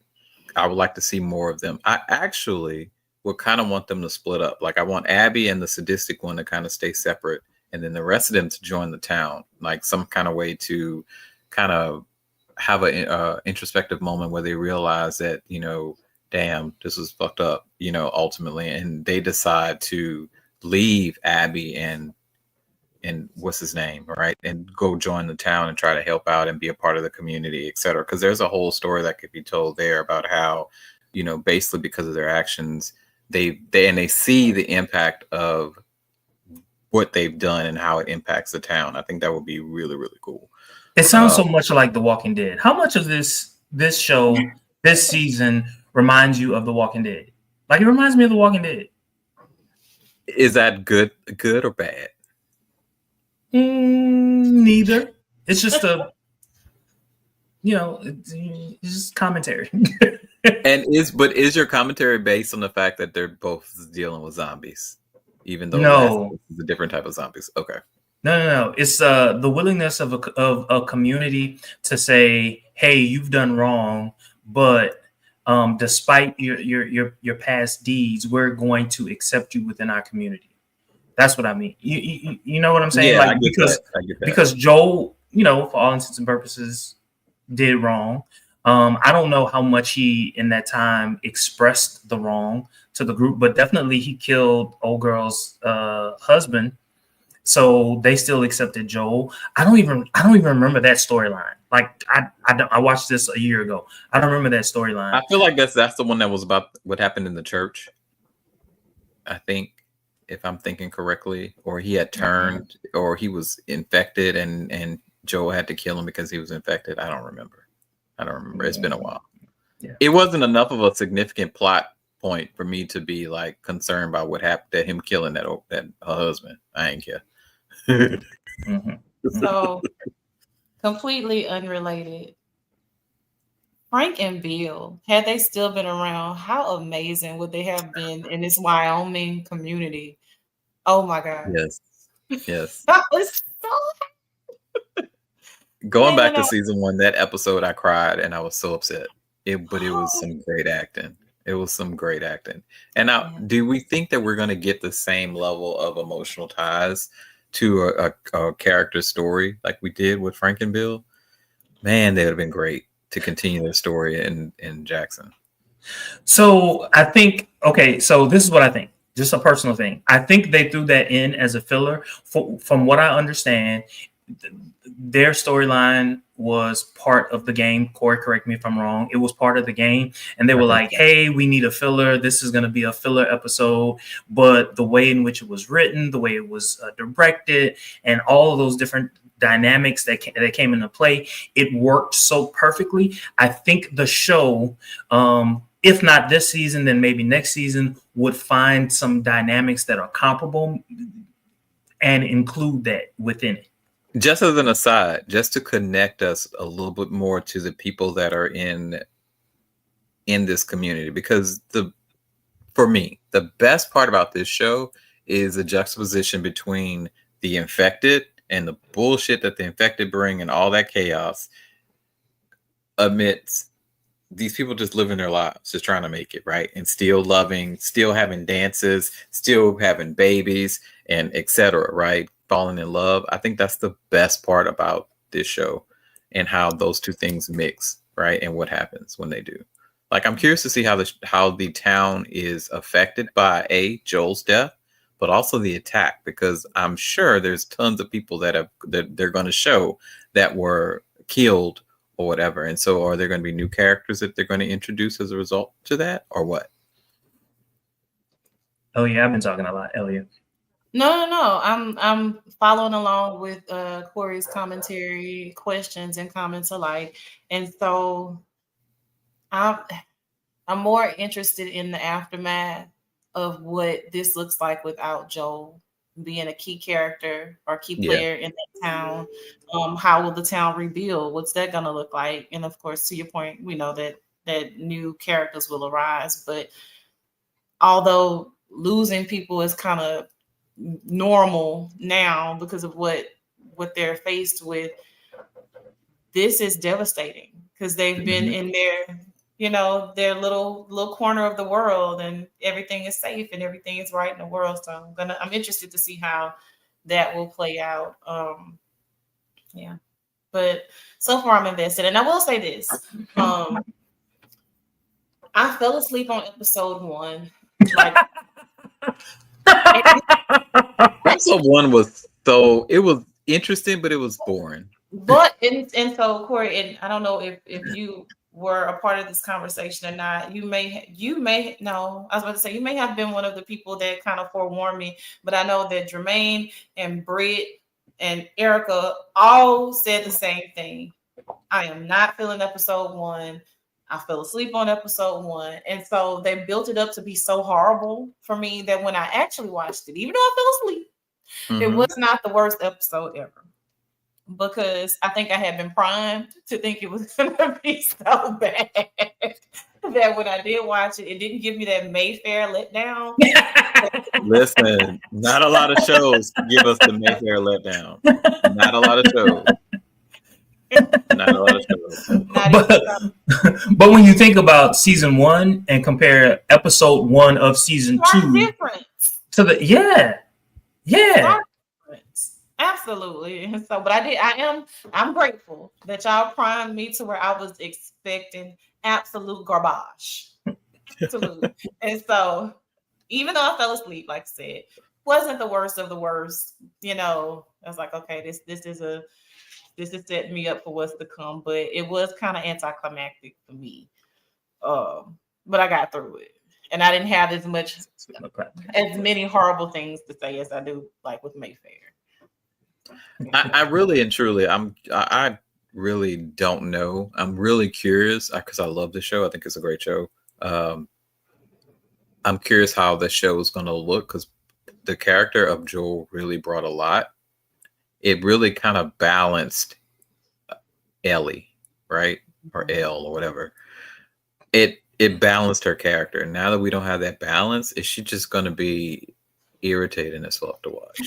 I would like to see more of them. I actually would kind of want them to split up. Like I want Abby and the sadistic one to kind of stay separate, and then the rest of them to join the town, like some kind of way to kind of have a introspective moment where they realize that damn, this was fucked up, ultimately, and they decide to leave Abby and what's his name, right, and go join the town and try to help out and be a part of the community, etc. Because there's a whole story that could be told there about how, basically because of their actions, they see the impact of what they've done and how it impacts the town. I think that would be really, really cool. It sounds so much like The Walking Dead. How much of this show, this season, reminds you of The Walking Dead? Like it reminds me of The Walking Dead. Is that good or bad? Neither. It's just it's just commentary. And is your commentary based on the fact that they're both dealing with zombies, even though no, it's a different type of zombies? Okay. No. It's the willingness of a community to say, "Hey, you've done wrong, but despite your past deeds, we're going to accept you within our community." That's what I mean. You know what I'm saying? Yeah, like I get that. Because Joel, for all intents and purposes, did wrong. I don't know how much he in that time expressed the wrong to the group, but definitely he killed old girl's husband. So they still accepted Joel. I don't even remember that storyline. Like I watched this a year ago. I don't remember that storyline. I feel like that's the one that was about what happened in the church. I think, if I'm thinking correctly, or he had turned, or he was infected, and Joel had to kill him because he was infected. I don't remember. It's been a while. Yeah. It wasn't enough of a significant plot point for me to be like concerned about what happened, that him killing that her husband. I ain't care. So completely unrelated. Frank and Bill, had they still been around, how amazing would they have been in this Wyoming community? Oh my God. Yes. That was so Going back to season 1, that episode I cried and I was so upset. But it was some great acting. And now, do we think that we're going to get the same level of emotional ties to a character story like we did with Frank and Bill? Man, that would have been great to continue their story in Jackson. So I think, so this is what I think. Just a personal thing. I think they threw that in as a filler. From what I understand, their storyline was part of the game. Corey, correct me if I'm wrong. It was part of the game. And they were like, hey, we need a filler. This is going to be a filler episode. But the way in which it was written, the way it was directed, and all of those different dynamics that came into play, it worked so perfectly. I think the show, if not this season, then maybe next season, would find some dynamics that are comparable and include that within it. Just as an aside, just to connect us a little bit more to the people that are in this community, because for me, the best part about this show is the juxtaposition between the infected and the bullshit that the infected bring and all that chaos amidst these people just living their lives, just trying to make it, right? And still loving, still having dances, still having babies, and etc., right? Falling in love. I think that's the best part about this show and how those two things mix, right? And what happens when they do. Like, I'm curious to see how the town is affected by Joel's death, but also the attack, because I'm sure there's tons of people that they're going to show that were killed or whatever. And so, are there going to be new characters that they're going to introduce as a result to that, or what? Oh yeah, I've been talking a lot, Elliot. No. I'm following along with Corey's commentary, questions, and comments alike, and so I'm more interested in the aftermath of what this looks like without Joel being a key character or key player in that town. How will the town rebuild? What's that going to look like? And of course, to your point, we know that new characters will arise. But although losing people is kind of normal now because of what they're faced with, this is devastating because they've been in their little corner of the world, and everything is safe and everything is right in the world. So I'm interested to see how that will play out. But so far I'm invested, and I will say this: I fell asleep on episode 1. Like, episode 1 was it was interesting, but it was boring. But and so Corey, and I don't know if you were a part of this conversation or not. You may no, I was about to say you may have been one of the people that kind of forewarned me, but I know that Jermaine and Britt and Erica all said the same thing. I am not feeling episode 1. I fell asleep on episode 1. And so they built it up to be so horrible for me that when I actually watched it, even though I fell asleep, it was not the worst episode ever. Because I think I had been primed to think it was going to be so bad that when I did watch it, it didn't give me that Mayfair letdown. Listen, not a lot of shows give us the Mayfair letdown. Not a lot of shows. Not a lot of shows. But when you think about season 1 and compare episode 1 of season 2 to the yeah. Absolutely. And so, but I'm grateful that y'all primed me to where I was expecting absolute garbage. Absolute. And so, even though I fell asleep, like I said, wasn't the worst of the worst. I was like, okay, this is setting me up for what's to come. But it was kind of anticlimactic for me. But I got through it. And I didn't have as many horrible things to say as I do like with Mayfair. I really and truly, I really don't know. I'm really curious because I love the show. I think it's a great show. I'm curious how the show is going to look because the character of Joel really brought a lot. It really kind of balanced Ellie, right? Or Elle or whatever. It balanced her character. And now that we don't have that balance, is she just going to be irritating as fuck to watch?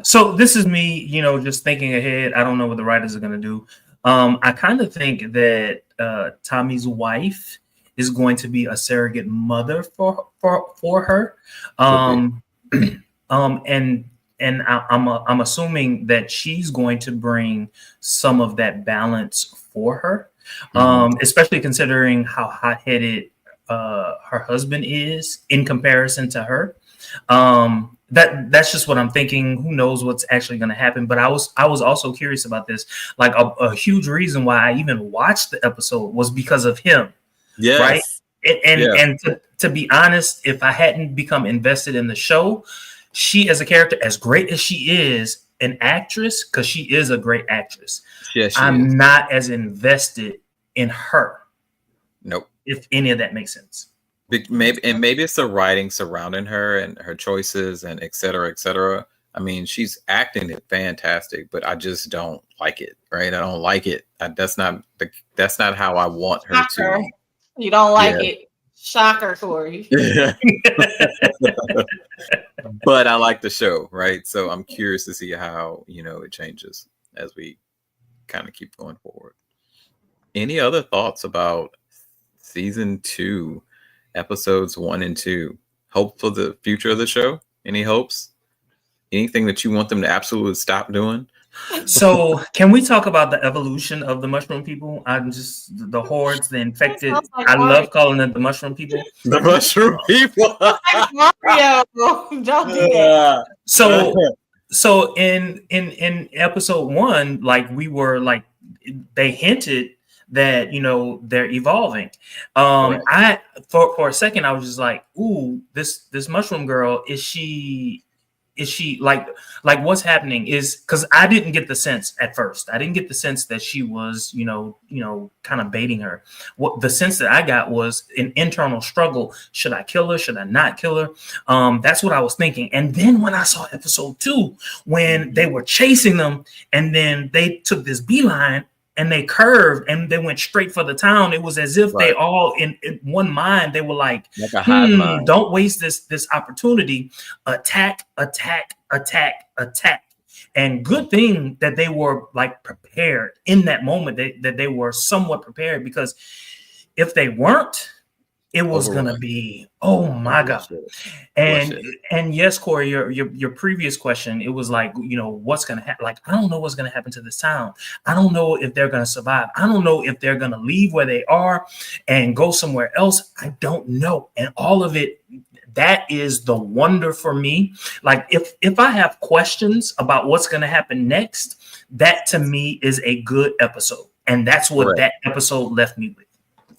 So this is me, just thinking ahead. I don't know what the writers are going to do. I kind of think that Tommy's wife is going to be a surrogate mother for her. And I'm assuming that she's going to bring some of that balance for her, especially considering how hot-headed her husband is in comparison to her. That's just what I'm thinking. Who knows what's actually going to happen? But I was also curious about this. Like a huge reason why I even watched the episode was because of him. Yes. Right. And to be honest, if I hadn't become invested in the show, she as a character, as great as she is an actress, because she is a great actress. Yes, I'm not as invested in her. Nope. If any of that makes sense. Maybe it's the writing surrounding her and her choices and et cetera, et cetera. I mean, she's acting it fantastic, but I just don't like it. Right? I don't like it. That's not how I want her to. You don't like it. Shocker, Corey. But I like the show, right? So I'm curious to see how it changes as we kind of keep going forward. Any other thoughts about season 2? Episodes 1 and 2. Hope for the future of the show? Any hopes? Anything that you want them to absolutely stop doing? So, can we talk about the evolution of the mushroom people? I'm just the hordes, the infected. sounds like I Mario. love calling it the mushroom people. The mushroom people. Mario, don't do that. So in episode 1, like we were like they hinted that they're evolving. Right. I for a second I was just like, ooh, this mushroom girl, is she like what's happening? Is because I didn't get the sense at first. I didn't get the sense that she was kind of baiting her. What the sense that I got was an internal struggle. Should I kill her? Should I not kill her? That's what I was thinking. And then when I saw episode 2, when they were chasing them and then they took this beeline and they curved and they went straight for the town, it was as if they all in one mind, they were like a hive mind. Don't waste this opportunity. Attack. And good thing that they were like prepared in that moment, that they were somewhat prepared, because if they weren't, it was gonna be, oh my God. And yes, Corey, your previous question, it was like, what's gonna happen? Like, I don't know what's gonna happen to this town. I don't know if they're gonna survive. I don't know if they're gonna leave where they are and go somewhere else. I don't know. And all of it, that is the wonder for me. Like, if I have questions about what's gonna happen next, that to me is a good episode. And that's what that episode left me with.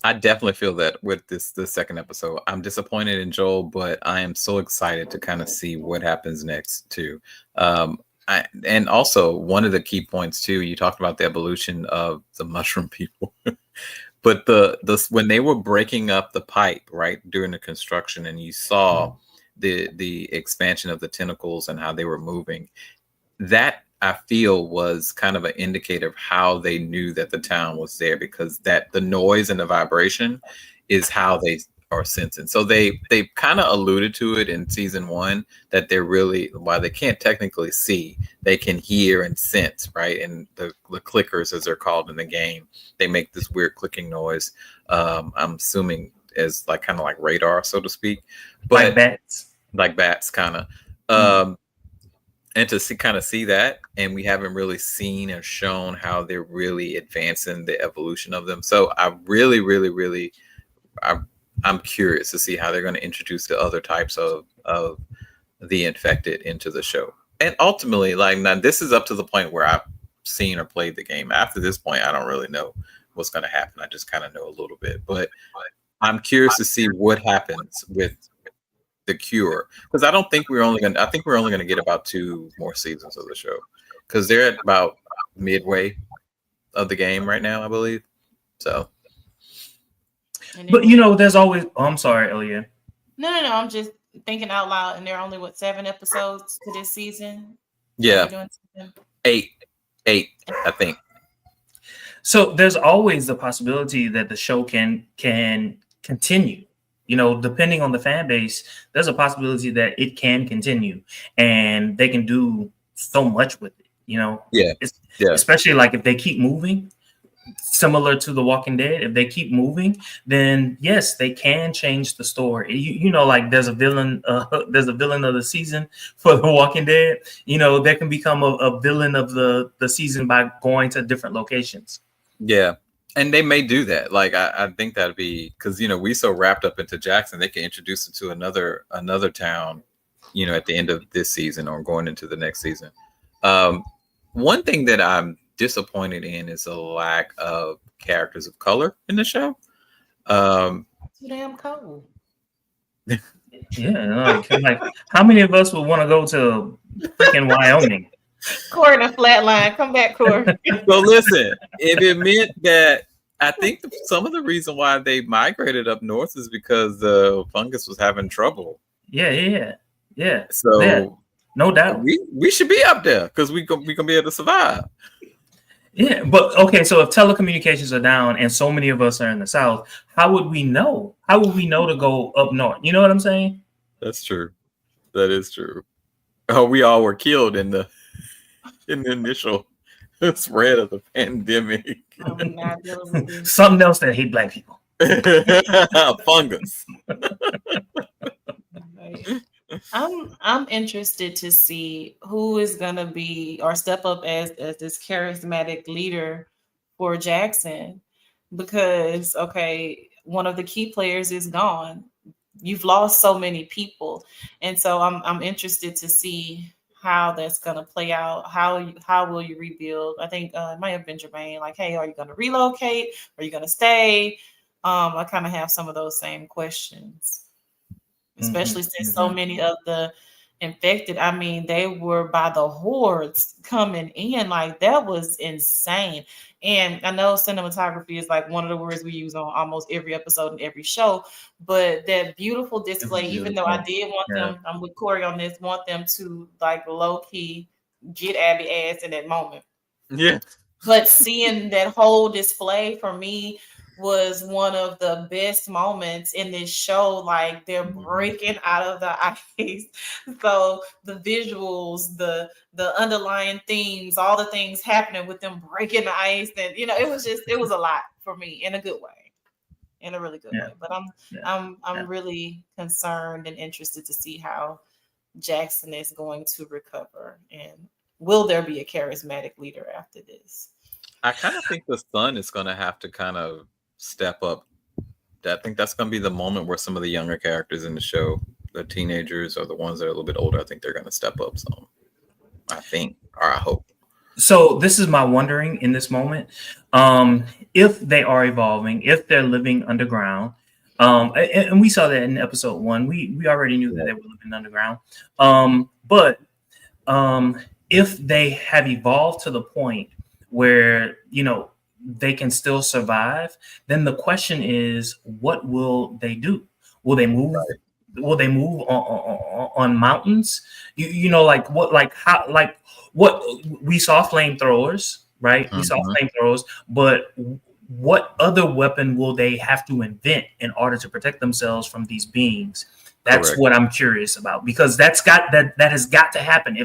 I definitely feel that with the second episode. I'm disappointed in Joel, but I am so excited to kind of see what happens next too. And also one of the key points too, you talked about the evolution of the mushroom people, but the when they were breaking up the pipe right during the construction, and you saw the expansion of the tentacles and how they were moving, that I feel was kind of an indicator of how they knew that the town was there, because that the noise and the vibration is how they are sensing. So they kind of alluded to it in season 1 that they're really, while they can't technically see, they can hear and sense, right? And the clickers, as they're called in the game, they make this weird clicking noise. I'm assuming as like kind of like radar, so to speak, but like bats kind of. And to see that, and we haven't really seen or shown how they're really advancing the evolution of them. So I really, I'm curious to see how they're going to introduce the other types of the infected into the show. And ultimately, like, now this is up to the point where I've seen or played the game. After this point, I don't really know what's going to happen. I just kind of know a little bit, but I'm curious to see what happens with the cure, because I think we're only going to get about 2 more seasons of the show, because they're at about midway of the game right now, I believe. So, but there's always. Oh, I'm sorry, Ellie. No. I'm just thinking out loud, and there are only 7 episodes to this season. Yeah, 8, I think. So there's always the possibility that the show can continue. Depending on the fan base, there's a possibility that it can continue, and they can do so much with it. Especially like if they keep moving, similar to The Walking Dead. If they keep moving, then yes, they can change the story. Like there's a villain of the season for The Walking Dead. They can become a villain of the season by going to different locations. Yeah. And they may do that. Like, I think that'd be, because, we so wrapped up into Jackson, they can introduce it to another town, at the end of this season or going into the next season. One thing that I'm disappointed in is a lack of characters of color in the show. Too damn cold. Yeah, like how many of us would want to go to freaking Wyoming? Corey, the flat line. Come back, Corey. So listen, if it meant that, I think some of the reason why they migrated up north is because the fungus was having trouble. Yeah. So yeah, no doubt, we should be up there because we gonna be able to survive. Yeah, but okay. So if telecommunications are down and so many of us are in the South, how would we know? How would we know to go up north? You know what I'm saying? That's true. That is true. Oh, we all were killed in the initial spread of the pandemic. Something else that hate Black people. Fungus. I'm interested to see who is gonna be or step up as this charismatic leader for Jackson, because okay, one of the key players is gone. You've lost so many people, and so I'm interested to see how that's gonna play out. How will you rebuild? I think it might have been Jermaine. Like, hey, are you gonna relocate? Are you gonna stay? I kind of have some of those same questions, especially since so many of the infected, I mean, they were by the hordes coming in. Like, that was insane. And I know cinematography is like one of the words we use on almost every episode and every show, but that beautiful display, even though I did want them, I'm with Corey on this, want them to like low key get Abby ass in that moment. Yeah. But seeing that whole display for me was one of the best moments in this show. Like, they're breaking out of the ice. So the visuals, the underlying themes, all the things happening with them breaking the ice, and it was a lot for me in a good way. In a really good way. But I'm really concerned and interested to see how Jackson is going to recover, and will there be a charismatic leader after this? I kind of think the son is going to have to kind of step up. I think that's going to be the moment where some of the younger characters in the show, the teenagers or the ones that are a little bit older, I think they're going to step up some. I think, or I hope. So this is my wondering in this moment. If they are evolving, if they're living underground, and we saw that in episode 1, we already knew that they were living underground. But if they have evolved to the point where, they can still survive, then the question is, what will they do? Will they move? Right. Will they move on mountains? What we saw flamethrowers, right? We saw flamethrowers, but what other weapon will they have to invent in order to protect themselves from these beings? That's correct. What I'm curious about, because that has got to happen.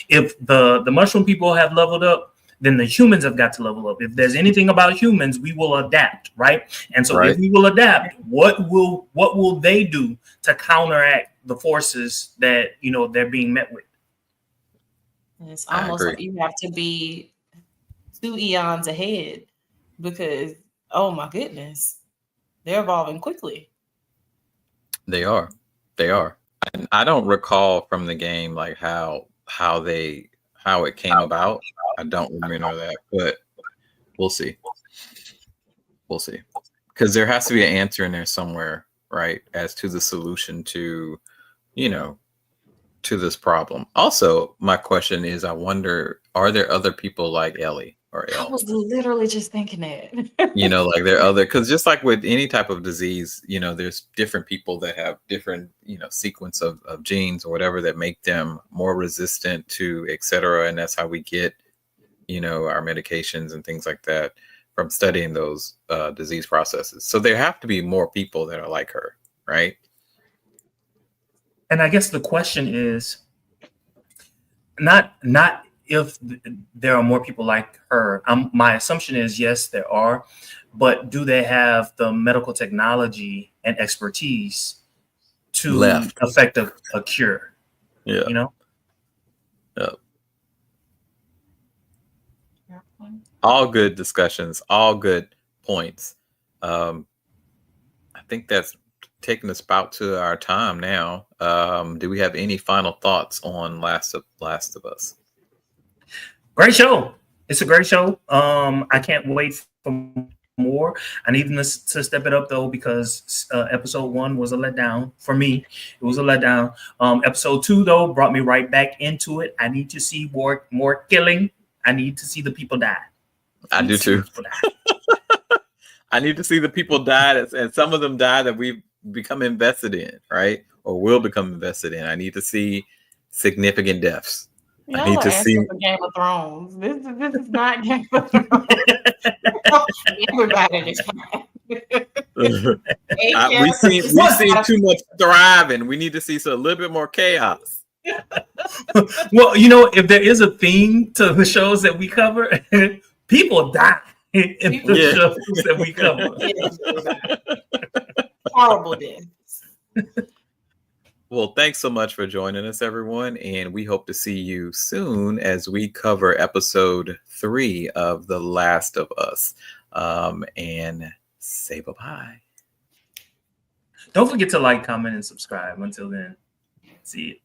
If the mushroom people have leveled up, then the humans have got to level up. If there's anything about humans, we will adapt, right? And so if we will adapt, what will they do to counteract the forces that they're being met with? It's almost like you have to be 2 eons ahead, because oh my goodness, they're evolving quickly. They are. And I don't recall from the game like how it came about. I don't remember that, but we'll see. Because there has to be an answer in there somewhere, right, as to the solution to, to this problem. Also, my question is, I wonder, are there other people like Ellie or Elle? I was literally just thinking that. Like there are other, because just like with any type of disease, there's different people that have different, sequence of genes or whatever that make them more resistant to, et cetera. And that's how we get, our medications and things like that from studying those disease processes. So there have to be more people that are like her, right? And I guess the question is not if there are more people like her. My assumption is yes, there are, but do they have the medical technology and expertise to effect a cure? Yeah. Yeah. All good discussions, all good points. I think that's taking us about to our time now. Do we have any final thoughts on Last of Us? Great show. It's a great show. I can't wait for more. I need them to step it up though, because episode 1 was a letdown for me. It was a letdown. Episode 2 though brought me right back into it. I need to see more killing. I need to see the people die. I do too. I need to see the people die, and some of them die that we've become invested in, right? Or will become invested in. I need to see significant deaths. I need to see Game of Thrones. This is not Game of Thrones. Everybody is we've seen too much thriving. We need to see a little bit more chaos. Well, if there is a theme to the shows that we cover, people die in the shows that we cover. Horrible deaths. Well, thanks so much for joining us, everyone. And we hope to see you soon as we cover episode 3 of The Last of Us. And say bye-bye. Don't forget to like, comment, and subscribe. Until then, see you.